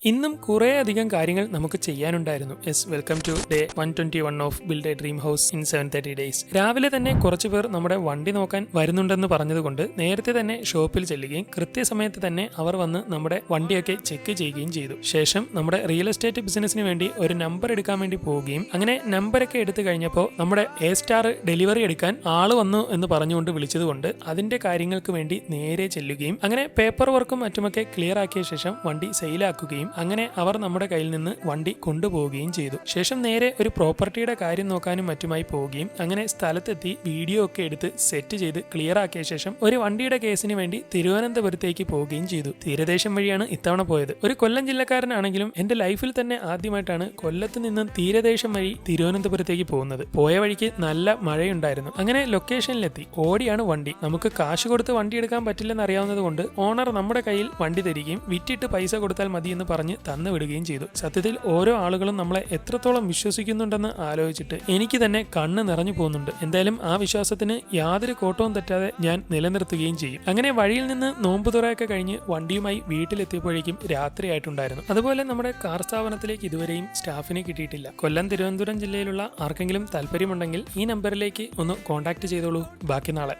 ഇന്നും കുറേയധികം കാര്യങ്ങൾ നമുക്ക് ചെയ്യാനുണ്ടായിരുന്നു. Welcome to day 121 of build a dream house in 730 days. രാവിലെ തന്നെ കുറച്ചു പേർ നമ്മുടെ വണ്ടി നോക്കാൻ വരുന്നുണ്ടെന്ന് പറഞ്ഞതുകൊണ്ട് നേരത്തെ തന്നെ ഷോപ്പിൽ ചെല്ലുകയും കൃത്യസമയത്ത് തന്നെ അവർ വന്ന് നമ്മുടെ വണ്ടിയൊക്കെ ചെക്ക് ചെയ്യുകയും ചെയ്തു. ശേഷം നമ്മുടെ റിയൽ എസ്റ്റേറ്റ് ബിസിനസിന് വേണ്ടി ഒരു നമ്പർ എടുക്കാൻ വേണ്ടി പോവുകയും അങ്ങനെ നമ്പറൊക്കെ എടുത്തു കഴിഞ്ഞപ്പോൾ നമ്മുടെ എ സ്റ്റാർ ഡെലിവറി എടുക്കാൻ ആള് വന്നു എന്ന് പറഞ്ഞുകൊണ്ട് വിളിച്ചതുകൊണ്ട് അതിന്റെ കാര്യങ്ങൾക്ക് വേണ്ടി നേരെ ചെല്ലുകയും അങ്ങനെ പേപ്പർ വർക്കും മറ്റുമൊക്കെ ക്ലിയർ ആക്കിയ ശേഷം വണ്ടി സെയിലാക്കുകയും അങ്ങനെ അവർ നമ്മുടെ കയ്യിൽ നിന്ന് വണ്ടി കൊണ്ടുപോവുകയും ചെയ്തു. ശേഷം നേരെ ഒരു പ്രോപ്പർട്ടിയുടെ കാര്യം നോക്കാനും മറ്റുമായി പോവുകയും അങ്ങനെ സ്ഥലത്തെത്തി വീഡിയോ ഒക്കെ എടുത്ത് സെറ്റ് ചെയ്ത് ക്ലിയർ ആക്കിയ ശേഷം ഒരു വണ്ടിയുടെ കേസിന് വേണ്ടി തിരുവനന്തപുരത്തേക്ക് പോവുകയും ചെയ്തു. തീരദേശം വഴിയാണ് ഇത്തവണ പോയത്. ഒരു കൊല്ലം ജില്ലക്കാരനാണെങ്കിലും എന്റെ ലൈഫിൽ തന്നെ ആദ്യമായിട്ടാണ് കൊല്ലത്ത് നിന്നും തീരദേശം വഴി തിരുവനന്തപുരത്തേക്ക് പോകുന്നത്. പോയ വഴിക്ക് നല്ല മഴയുണ്ടായിരുന്നു. അങ്ങനെ ലൊക്കേഷനിലെത്തി. ഓടിയാണ് വണ്ടി. നമുക്ക് കാശ് കൊടുത്ത് വണ്ടി എടുക്കാൻ പറ്റില്ലെന്ന് അറിയാവുന്നത് കൊണ്ട് ഓണർ നമ്മുടെ കയ്യിൽ വണ്ടി തരികയും വിറ്റിട്ട് പൈസ കൊടുത്താൽ മതി എന്ന് പറഞ്ഞ് തന്നു വിടുകയും ചെയ്തു. സത്യത്തിൽ ഓരോ ആളുകളും നമ്മളെ എത്രത്തോളം വിശ്വസിക്കുന്നുണ്ടെന്ന് ആലോചിച്ചിട്ട് എനിക്ക് തന്നെ കണ്ണ് നിറഞ്ഞു പോകുന്നുണ്ട്. എന്തായാലും ആ വിശ്വാസത്തിന് യാതൊരു കോട്ടവും തെറ്റാതെ ഞാൻ നിലനിർത്തുകയും ചെയ്യും. അങ്ങനെ വഴിയിൽ നിന്ന് നോമ്പുതുറയൊക്കെ കഴിഞ്ഞ് വണ്ടിയുമായി വീട്ടിലെത്തിയപ്പോഴേക്കും രാത്രിയായിട്ടുണ്ടായിരുന്നു. അതുപോലെ നമ്മുടെ കാർ സ്ഥാപനത്തിലേക്ക് ഇതുവരെയും സ്റ്റാഫിനെ കിട്ടിയിട്ടില്ല. കൊല്ലം തിരുവനന്തപുരം ജില്ലയിലുള്ള ആർക്കെങ്കിലും താല്പര്യമുണ്ടെങ്കിൽ ഈ നമ്പറിലേക്ക് ഒന്ന് കോൺടാക്ട് ചെയ്തോളൂ. ബാക്കി നാളെ.